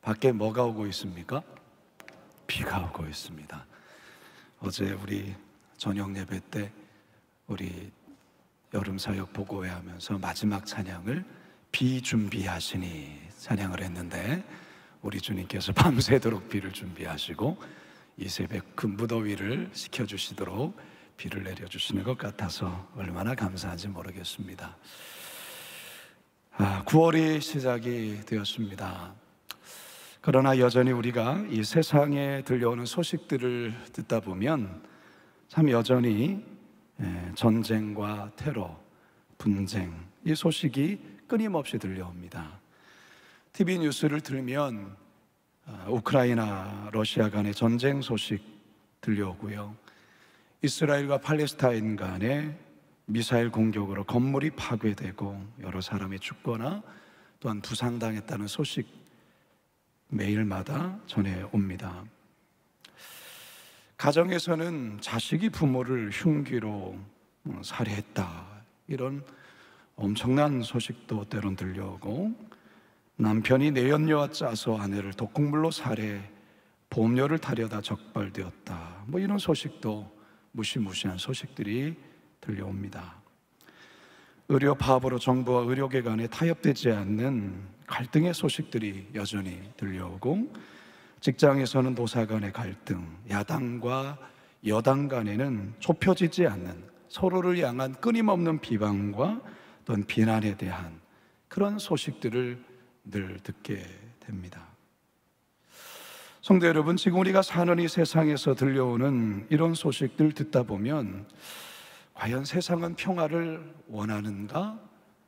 밖에 뭐가 오고 있습니까? 비가 오고 있습니다. 어제 우리 저녁 예배 때 우리 여름 사역 보고회 하면서 마지막 찬양을 비 준비하시니 찬양을 했는데, 우리 주님께서 밤새도록 비를 준비하시고 이 새벽 그 무더위를 식혀주시도록 비를 내려주시는 것 같아서 얼마나 감사한지 모르겠습니다. 9월이 시작이 되었습니다. 그러나 여전히 우리가 이 세상에 들려오는 소식들을 듣다 보면 참 여전히 전쟁과 테러, 분쟁, 이 소식이 끊임없이 들려옵니다. TV 뉴스를 들으면 우크라이나, 러시아 간의 전쟁 소식 들려오고요, 이스라엘과 팔레스타인 간의 미사일 공격으로 건물이 파괴되고 여러 사람이 죽거나 또한 부상당했다는 소식 매일마다 전해옵니다. 가정에서는 자식이 부모를 흉기로 살해했다, 이런 엄청난 소식도 때론 들려오고, 남편이 내연녀와 짜서 아내를 독극물로 살해, 보험료를 타려다 적발되었다, 이런 소식도 무시무시한 소식들이 들려옵니다. 의료 파업으로 정부와 의료계 간에 타협되지 않는 갈등의 소식들이 여전히 들려오고, 직장에서는 노사 간의 갈등, 야당과 여당 간에는 좁혀지지 않는 서로를 향한 끊임없는 비방과 또는 비난에 대한 그런 소식들을 늘 듣게 됩니다. 성도 여러분, 지금 우리가 사는 이 세상에서 들려오는 이런 소식들 듣다 보면 과연 세상은 평화를 원하는가?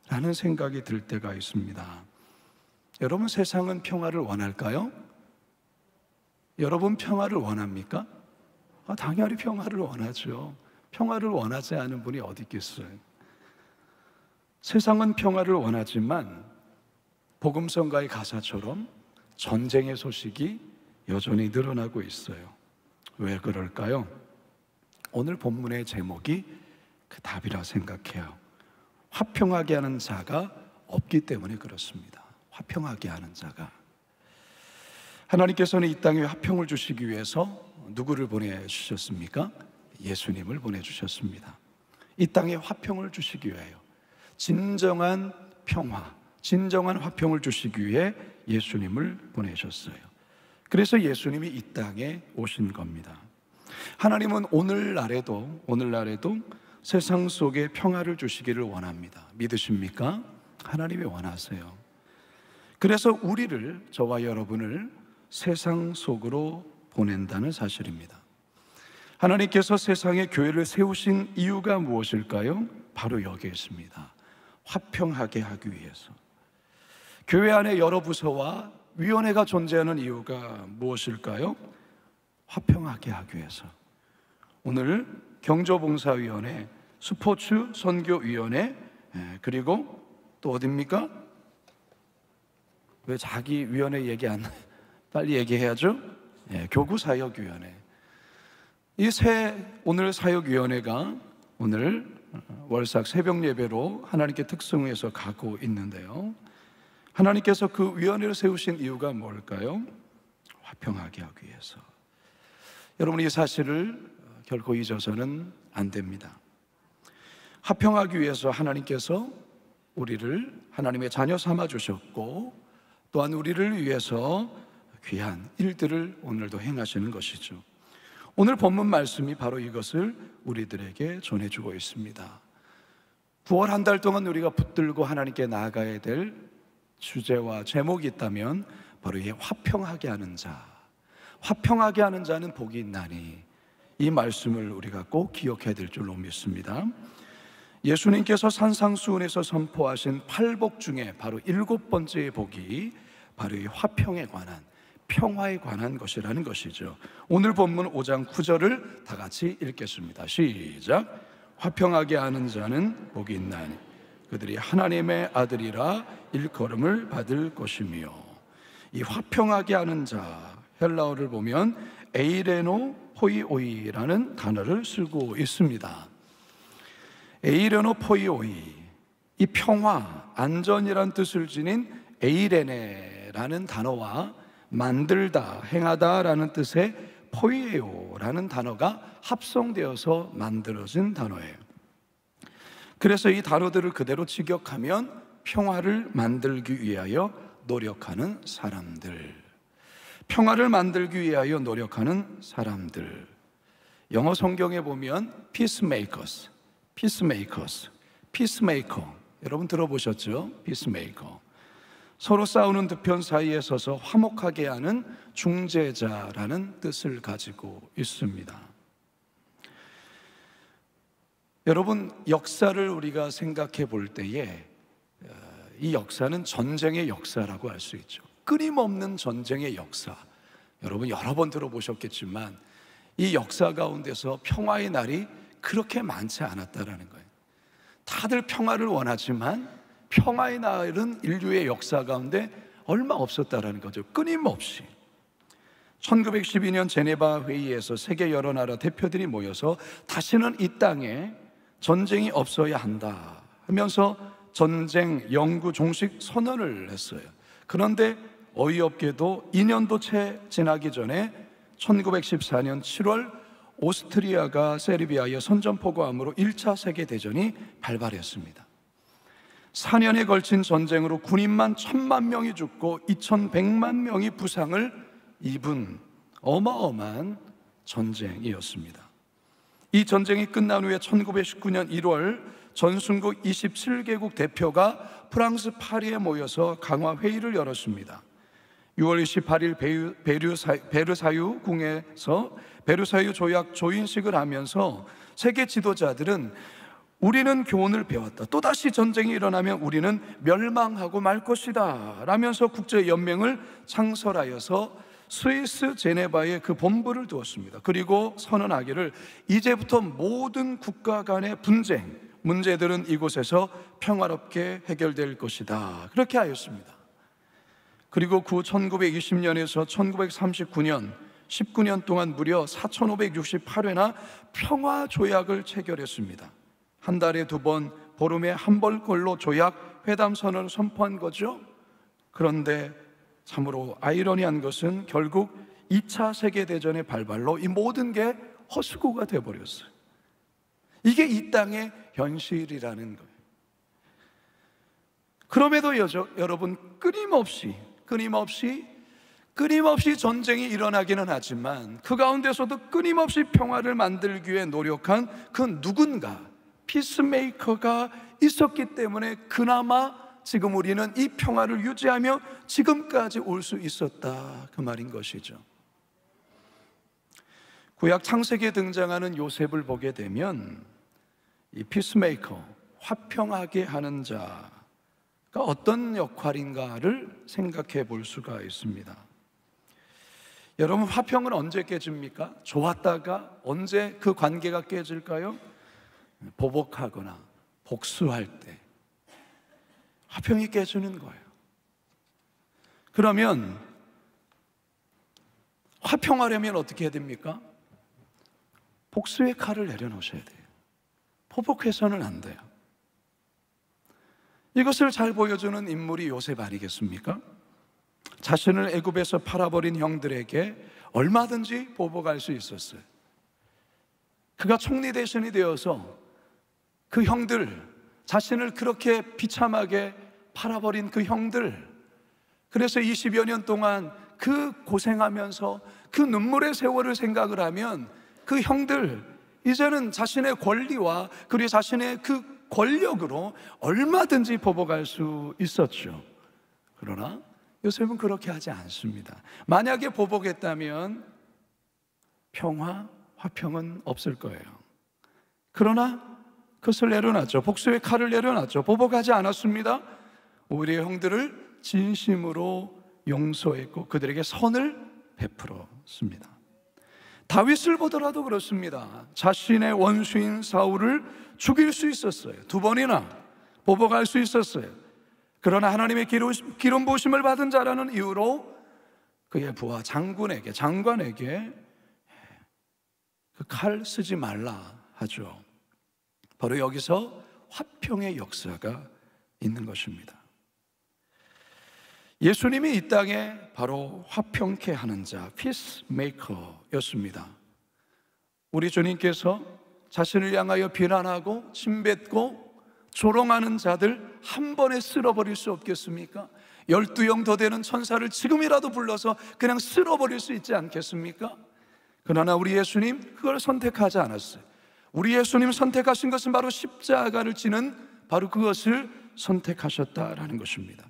라는 생각이 들 때가 있습니다. 여러분, 세상은 평화를 원할까요? 여러분, 평화를 원합니까? 당연히 평화를 원하죠. 평화를 원하지 않은 분이 어디 있겠어요? 세상은 평화를 원하지만 복음성가의 가사처럼 전쟁의 소식이 여전히 늘어나고 있어요. 왜 그럴까요? 오늘 본문의 제목이 그 답이라 생각해요. 화평하게 하는 자가 없기 때문에 그렇습니다. 화평하게 하는 자가. 하나님께서는 이 땅에 화평을 주시기 위해서 누구를 보내주셨습니까? 예수님을 보내주셨습니다. 이 땅에 화평을 주시기 위하여, 진정한 평화, 진정한 화평을 주시기 위해 예수님을 보내셨어요. 그래서 예수님이 이 땅에 오신 겁니다. 하나님은 오늘날에도 세상 속에 평화를 주시기를 원합니다. 믿으십니까? 하나님이 원하세요. 그래서 우리를, 저와 여러분을 세상 속으로 보낸다는 사실입니다. 하나님께서 세상에 교회를 세우신 이유가 무엇일까요? 바로 여기에 있습니다. 화평하게 하기 위해서. 교회 안에 여러 부서와 위원회가 존재하는 이유가 무엇일까요? 화평하게 하기 위해서. 오늘 경조봉사위원회, 스포츠 선교위원회, 그리고 또 어딥니까? 왜 자기 위원회 얘기 안 빨리 얘기해야죠? 교구사역위원회. 이 오늘 사역위원회가 오늘 월삭 새벽 예배로 하나님께 특성해서 가고 있는데요, 하나님께서 그 위원회를 세우신 이유가 뭘까요? 화평하게 하기 위해서. 여러분, 이 사실을 결코 잊어서는 안 됩니다. 화평하기 위해서 하나님께서 우리를 하나님의 자녀 삼아 주셨고, 또한 우리를 위해서 귀한 일들을 오늘도 행하시는 것이죠. 오늘 본문 말씀이 바로 이것을 우리들에게 전해주고 있습니다. 9월 한 달 동안 우리가 붙들고 하나님께 나아가야 될 주제와 제목이 있다면 바로 이 화평하게 하는 자, 화평하게 하는 자는 복이 있나니, 이 말씀을 우리가 꼭 기억해야 될 줄로 믿습니다. 예수님께서 산상수훈에서 선포하신 8복 중에 바로 7번째의 복이 바로 이 화평에 관한, 평화에 관한 것이라는 것이죠. 오늘 본문 5장 9절을 다 같이 읽겠습니다. 시작. 화평하게 하는 자는 복이 있나니 그들이 하나님의 아들이라 일컬음을 받을 것이며. 이 화평하게 하는 자, 헬라어를 보면 에이레노 포이오이라는 단어를 쓰고 있습니다. 에이레노 포이오이, 이 평화, 안전이란 뜻을 지닌 에이레네라는 단어와 만들다, 행하다라는 뜻의 포이에오라는 단어가 합성되어서 만들어진 단어예요. 그래서 이 단어들을 그대로 직역하면 평화를 만들기 위하여 노력하는 사람들, 평화를 만들기 위하여 노력하는 사람들. 영어 성경에 보면 peacemakers, peacemakers, peacemaker, 여러분 들어보셨죠? peacemaker, 서로 싸우는 두 편 사이에 서서 화목하게 하는 중재자라는 뜻을 가지고 있습니다. 여러분, 역사를 우리가 생각해 볼 때에 이 역사는 전쟁의 역사라고 할 수 있죠. 끊임없는 전쟁의 역사. 여러분 여러 번 들어보셨겠지만 이 역사 가운데서 평화의 날이 그렇게 많지 않았다라는 거예요. 다들 평화를 원하지만 평화의 날은 인류의 역사 가운데 얼마 없었다라는 거죠. 끊임없이 1912년 제네바 회의에서 세계 여러 나라 대표들이 모여서 다시는 이 땅에 전쟁이 없어야 한다 하면서 전쟁 영구 종식 선언을 했어요. 그런데 어이없게도 2년도 채 지나기 전에 1914년 7월 오스트리아가 세르비아에 선전포고함으로 1차 세계대전이 발발했습니다. 4년에 걸친 전쟁으로 군인만 1,000만 명이 죽고 2,100만 명이 부상을 입은 어마어마한 전쟁이었습니다. 이 전쟁이 끝난 후에 1919년 1월 전순국 27개국 대표가 프랑스 파리에 모여서 강화회의를 열었습니다. 6월 28일 베르사유 궁에서 베르사유 조약 조인식을 하면서 세계 지도자들은 우리는 교훈을 배웠다, 또다시 전쟁이 일어나면 우리는 멸망하고 말 것이다 라면서 국제연맹을 창설하여서 스위스 제네바에 그 본부를 두었습니다. 그리고 선언하기를 이제부터 모든 국가 간의 분쟁, 문제들은 이곳에서 평화롭게 해결될 것이다, 그렇게 하였습니다. 그리고 그 1920년에서 1939년 19년 동안 무려 4,568회나 평화 조약을 체결했습니다. 한 달에 2번, 보름에 한 번꼴로 조약 회담 선언을 선포한 거죠. 그런데 참으로 아이러니한 것은 결국 2차 세계대전의 발발로 이 모든 게 헛수고가 되어버렸어요. 이게 이 땅의 현실이라는 거예요. 그럼에도 여러분 끊임없이 전쟁이 일어나기는 하지만 그 가운데서도 끊임없이 평화를 만들기 위해 노력한 그 누군가, 피스메이커가 있었기 때문에 그나마 지금 우리는 이 평화를 유지하며 지금까지 올 수 있었다, 그 말인 것이죠. 구약 창세기에 등장하는 요셉을 보게 되면 이 피스메이커, 화평하게 하는 자가 어떤 역할인가를 생각해 볼 수가 있습니다. 여러분, 화평은 언제 깨집니까? 좋았다가 언제 그 관계가 깨질까요? 보복하거나 복수할 때 화평이 깨지는 거예요. 그러면 화평하려면 어떻게 해야 됩니까? 복수의 칼을 내려놓으셔야 돼요. 보복해서는 안 돼요. 이것을 잘 보여주는 인물이 요셉 아니겠습니까? 자신을 애굽에서 팔아버린 형들에게 얼마든지 보복할 수 있었어요. 그가 총리 대신이 되어서 그 형들, 자신을 그렇게 비참하게 팔아버린 그 형들, 그래서 20여 년 동안 그 고생하면서 그 눈물의 세월을 생각을 하면 그 형들 이제는 자신의 권리와 그리고 자신의 그 권력으로 얼마든지 보복할 수 있었죠. 그러나 요셉은 그렇게 하지 않습니다. 만약에 보복했다면 평화, 화평은 없을 거예요. 그러나 그것을 내려놨죠. 복수의 칼을 내려놨죠. 보복하지 않았습니다. 오히려 형들을 진심으로 용서했고 그들에게 선을 베풀었습니다. 다윗을 보더라도 그렇습니다. 자신의 원수인 사울을 죽일 수 있었어요. 2번이나 보복할 수 있었어요. 그러나 하나님의 기름 부으심을 받은 자라는 이유로 그의 부하 장관에게 그 칼 쓰지 말라 하죠. 바로 여기서 화평의 역사가 있는 것입니다. 예수님이 이 땅에 바로 화평케 하는 자, 피스메이커였습니다. 우리 주님께서 자신을 향하여 비난하고 침뱉고 조롱하는 자들 한 번에 쓸어버릴 수 없겠습니까? 12영 더 되는 천사를 지금이라도 불러서 그냥 쓸어버릴 수 있지 않겠습니까? 그러나 우리 예수님 그걸 선택하지 않았어요. 우리 예수님 선택하신 것은 바로 십자가를 지는 바로 그것을 선택하셨다라는 것입니다.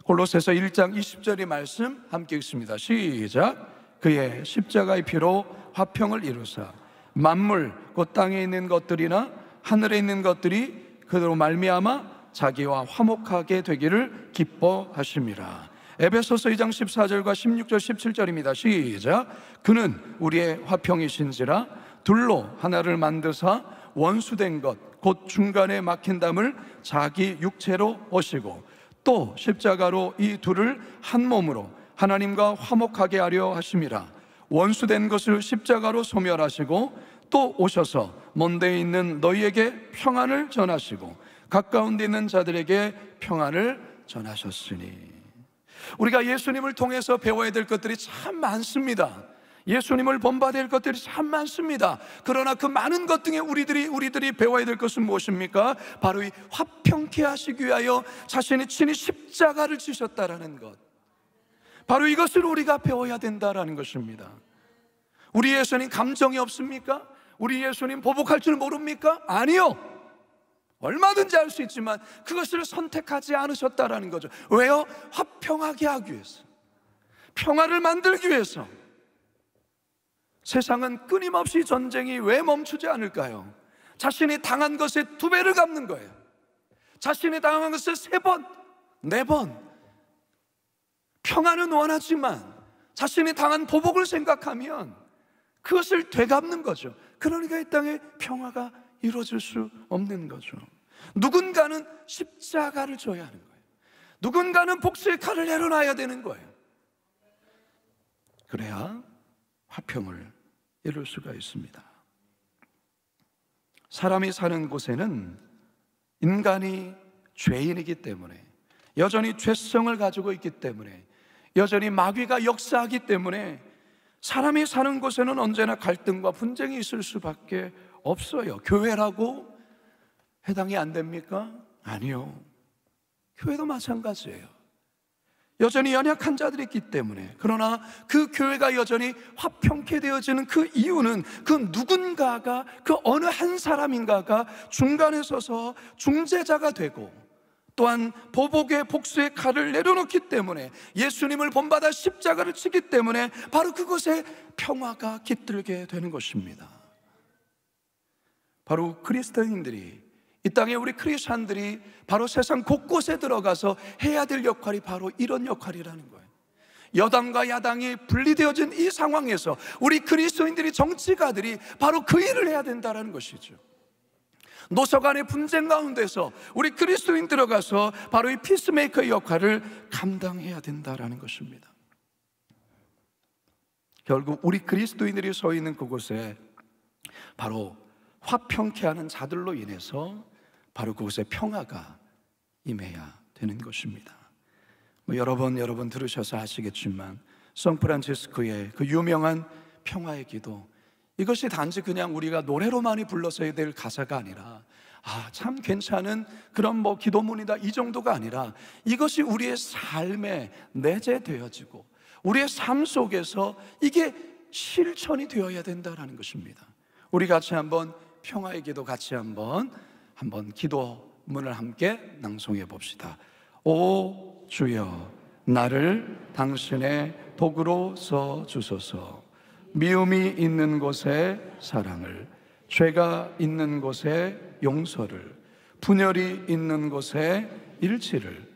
골로새서 1장 20절의 말씀 함께 읽습니다. 시작. 그의 십자가의 피로 화평을 이루사 만물 곧 땅에 있는 것들이나 하늘에 있는 것들이 그대로 말미암아 자기와 화목하게 되기를 기뻐하심이라. 에베소서 2장 14절과 16절 17절입니다. 시작. 그는 우리의 화평이신지라 둘로 하나를 만드사 원수된 것 곧 중간에 막힌 담을 자기 육체로 오시고 또 십자가로 이 둘을 한 몸으로 하나님과 화목하게 하려 하심이라. 원수된 것을 십자가로 소멸하시고 또 오셔서 먼 데에 있는 너희에게 평안을 전하시고 가까운 데 있는 자들에게 평안을 전하셨으니. 우리가 예수님을 통해서 배워야 될 것들이 참 많습니다. 예수님을 본받아야 될 것들이 참 많습니다. 그러나 그 많은 것 중에 우리들이 배워야 될 것은 무엇입니까? 바로 이 화평케 하시기 위하여 자신이 친히 십자가를 지셨다라는 것, 바로 이것을 우리가 배워야 된다라는 것입니다. 우리 예수님 감정이 없습니까? 우리 예수님 보복할 줄 모릅니까? 아니요. 얼마든지 할 수 있지만 그것을 선택하지 않으셨다라는 거죠. 왜요? 화평하게 하기 위해서, 평화를 만들기 위해서. 세상은 끊임없이 전쟁이 왜 멈추지 않을까요? 자신이 당한 것의 2배를 갚는 거예요. 자신이 당한 것을 3번, 4번. 평화는 원하지만 자신이 당한 보복을 생각하면 그것을 되갚는 거죠. 그러니까 이 땅에 평화가 이루어질 수 없는 거죠. 누군가는 십자가를 져야 하는 거예요. 누군가는 복수의 칼을 내려놔야 되는 거예요. 그래야 화평을 이룰 수가 있습니다. 사람이 사는 곳에는 인간이 죄인이기 때문에, 여전히 죄성을 가지고 있기 때문에, 여전히 마귀가 역사하기 때문에 사람이 사는 곳에는 언제나 갈등과 분쟁이 있을 수밖에 없어요. 교회라고 해당이 안 됩니까? 아니요. 교회도 마찬가지예요. 여전히 연약한 자들이 있기 때문에. 그러나 그 교회가 여전히 화평케 되어지는 그 이유는 그 누군가가, 그 어느 한 사람인가가 중간에 서서 중재자가 되고 또한 보복의 복수의 칼을 내려놓기 때문에, 예수님을 본받아 십자가를 지기 때문에 바로 그곳에 평화가 깃들게 되는 것입니다. 바로 그리스도인들이, 이 땅에 우리 크리스찬들이 바로 세상 곳곳에 들어가서 해야 될 역할이 바로 이런 역할이라는 거예요. 여당과 야당이 분리되어진 이 상황에서 우리 그리스도인들이, 정치가들이 바로 그 일을 해야 된다는 것이죠. 노서 간의 분쟁 가운데서 우리 그리스도인 들어가서 바로 이 피스메이커의 역할을 감당해야 된다는 것입니다. 결국 우리 그리스도인들이 서 있는 그곳에 바로 화평케 하는 자들로 인해서 바로 그곳에 평화가 임해야 되는 것입니다. 여러 번 들으셔서 아시겠지만 성프란치스코의 그 유명한 평화의 기도, 이것이 단지 그냥 우리가 노래로만이 불러서야 될 가사가 아니라 참 괜찮은 그런 기도문이다, 이 정도가 아니라 이것이 우리의 삶에 내재되어지고 우리의 삶 속에서 이게 실천이 되어야 된다는 것입니다. 우리 같이 한번 평화의 기도 같이 한번 기도문을 함께 낭송해 봅시다. 오 주여, 나를 당신의 도구로 써 주소서. 미움이 있는 곳에 사랑을, 죄가 있는 곳에 용서를, 분열이 있는 곳에 일치를,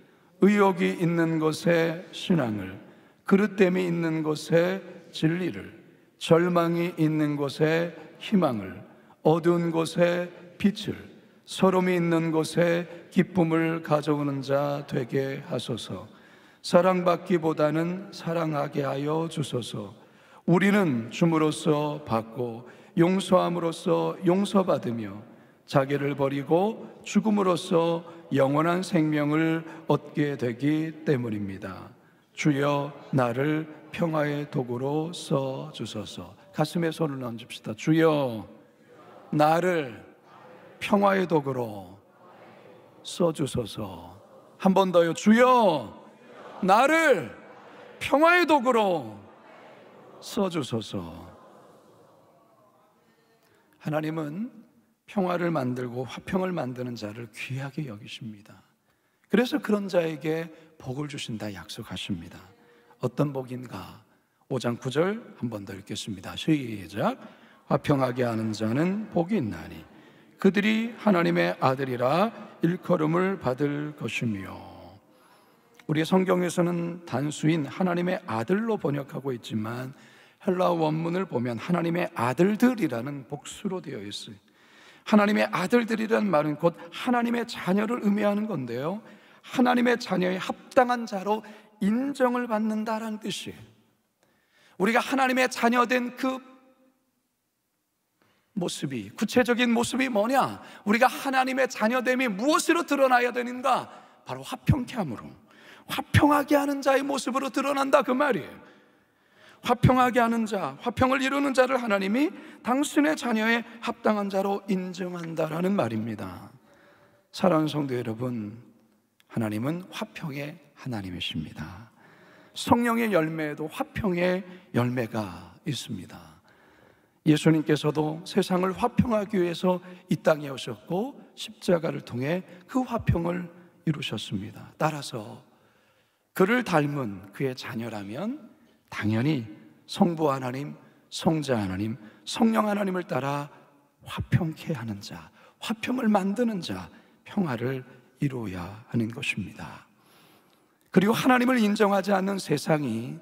의욕이 있는 곳에 신앙을, 그릇됨이 있는 곳에 진리를, 절망이 있는 곳에 희망을, 어두운 곳에 빛을, 서름이 있는 곳에 기쁨을 가져오는 자 되게 하소서. 사랑받기보다는 사랑하게 하여 주소서. 우리는 줌으로써 받고 용서함으로써 용서받으며 자기를 버리고 죽음으로써 영원한 생명을 얻게 되기 때문입니다. 주여 나를 평화의 도구로 써주소서. 가슴에 손을 얹읍시다. 주여 나를 평화의 도구로 써주소서. 한 번 더요. 주여 나를 평화의 도구로 써주소서. 하나님은 평화를 만들고 화평을 만드는 자를 귀하게 여기십니다. 그래서 그런 자에게 복을 주신다 약속하십니다. 어떤 복인가? 5장 9절 한 번 더 읽겠습니다. 시작. 화평하게 하는 자는 복이 있나니 그들이 하나님의 아들이라 일컬음을 받을 것이며. 우리 성경에서는 단수인 하나님의 아들로 번역하고 있지만 헬라어 원문을 보면 하나님의 아들들이라는 복수로 되어 있어요. 하나님의 아들들이라는 말은 곧 하나님의 자녀를 의미하는 건데요, 하나님의 자녀의 합당한 자로 인정을 받는다라는 뜻이에요. 우리가 하나님의 자녀된 그 모습이, 구체적인 모습이 뭐냐? 우리가 하나님의 자녀됨이 무엇으로 드러나야 되는가? 바로 화평케 함으로, 화평하게 하는 자의 모습으로 드러난다 그 말이에요. 화평하게 하는 자, 화평을 이루는 자를 하나님이 당신의 자녀의 합당한 자로 인정한다라는 말입니다. 사랑하는 성도 여러분, 하나님은 화평의 하나님이십니다. 성령의 열매에도 화평의 열매가 있습니다. 예수님께서도 세상을 화평하기 위해서 이 땅에 오셨고 십자가를 통해 그 화평을 이루셨습니다. 따라서 그를 닮은 그의 자녀라면 당연히 성부 하나님, 성자 하나님, 성령 하나님을 따라 화평케 하는 자, 화평을 만드는 자, 평화를 이루어야 하는 것입니다. 그리고 하나님을 인정하지 않는 세상이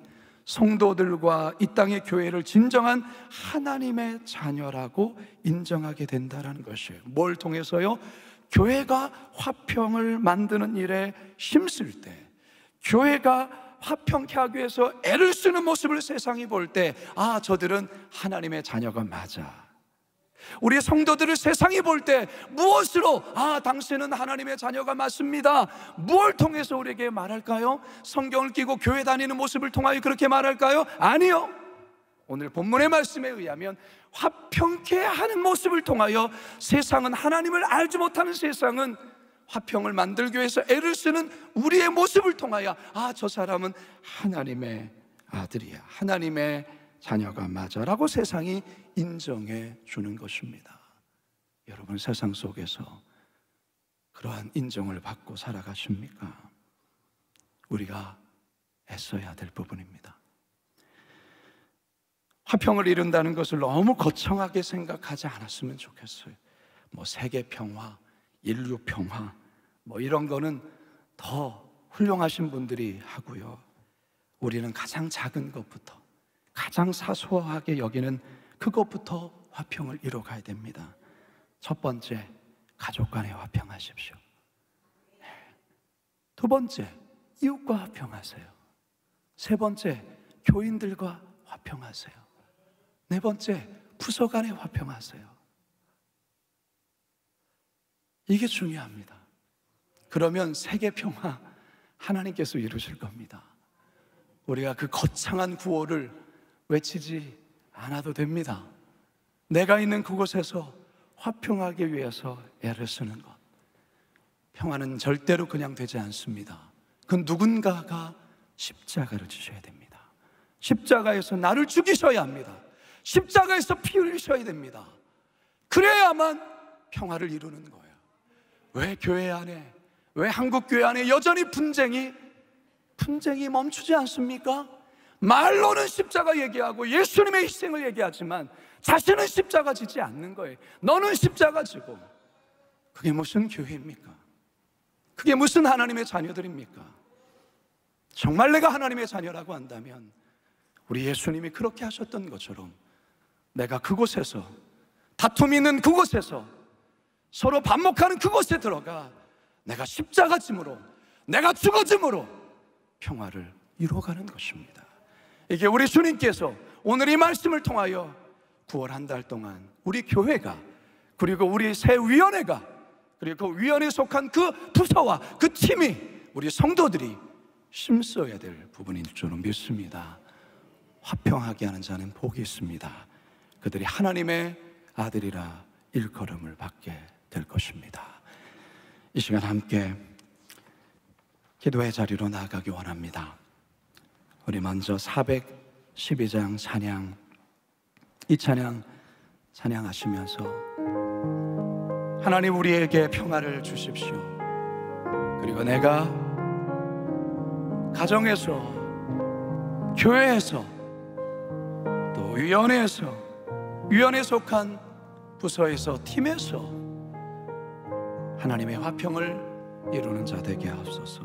성도들과 이 땅의 교회를 진정한 하나님의 자녀라고 인정하게 된다는 것이에요. 뭘 통해서요? 교회가 화평을 만드는 일에 힘쓸 때, 교회가 화평케 하기 위해서 애를 쓰는 모습을 세상이 볼 때, 아, 저들은 하나님의 자녀가 맞아. 우리 성도들을 세상이 볼 때 무엇으로, 아, 당신은 하나님의 자녀가 맞습니다. 무엇을 통해서 우리에게 말할까요? 성경을 끼고 교회 다니는 모습을 통하여 그렇게 말할까요? 아니요. 오늘 본문의 말씀에 의하면 화평케 하는 모습을 통하여 세상은, 하나님을 알지 못하는 세상은 화평을 만들기 위해서 애를 쓰는 우리의 모습을 통하여, 아, 저 사람은 하나님의 아들이야, 하나님의 자녀가 맞아 라고 세상이 인정해 주는 것입니다. 여러분, 세상 속에서 그러한 인정을 받고 살아가십니까? 우리가 애써야 될 부분입니다. 화평을 이룬다는 것을 너무 거창하게 생각하지 않았으면 좋겠어요. 뭐 세계 평화, 인류 평화, 뭐 이런 거는 더 훌륭하신 분들이 하고요, 우리는 가장 작은 것부터, 가장 사소하게 여기는 그것부터 화평을 이뤄가야 됩니다. 첫 번째, 가족 간에 화평하십시오. 두 번째, 이웃과 화평하세요. 세 번째, 교인들과 화평하세요. 네 번째, 부서 간에 화평하세요. 이게 중요합니다. 그러면 세계 평화 하나님께서 이루실 겁니다. 우리가 그 거창한 구호를 외치지 않아도 됩니다. 내가 있는 그곳에서 화평하기 위해서 애를 쓰는 것. 평화는 절대로 그냥 되지 않습니다. 그 누군가가 십자가를 지셔야 됩니다. 십자가에서 나를 죽이셔야 합니다. 십자가에서 피 흘리셔야 됩니다. 그래야만 평화를 이루는 거예요. 왜 교회 안에, 왜 한국 교회 안에 여전히 분쟁이 멈추지 않습니까? 말로는 십자가 얘기하고 예수님의 희생을 얘기하지만 자신은 십자가 지지 않는 거예요. 너는 십자가 지고. 그게 무슨 교회입니까? 그게 무슨 하나님의 자녀들입니까? 정말 내가 하나님의 자녀라고 한다면 우리 예수님이 그렇게 하셨던 것처럼 내가 그곳에서, 다툼이 있는 그곳에서, 서로 반목하는 그곳에 들어가 내가 십자가 짐으로, 내가 죽어짐으로 평화를 이루어가는 것입니다. 이게 우리 주님께서 오늘 이 말씀을 통하여 9월 한 달 동안 우리 교회가, 그리고 우리 새 위원회가, 그리고 그 위원회에 속한 그 부서와 그 팀이, 우리 성도들이 힘써야 될 부분인 줄은 믿습니다. 화평하게 하는 자는 복이 있습니다. 그들이 하나님의 아들이라 일컬음을 받게 될 것입니다. 이 시간 함께 기도의 자리로 나아가기 원합니다. 우리 먼저 412장 찬양, 이 찬양 찬양하시면서 하나님 우리에게 평화를 주십시오. 그리고 내가 가정에서, 교회에서, 또 위원회에 속한 부서에서, 팀에서 하나님의 화평을 이루는 자 되게 하옵소서.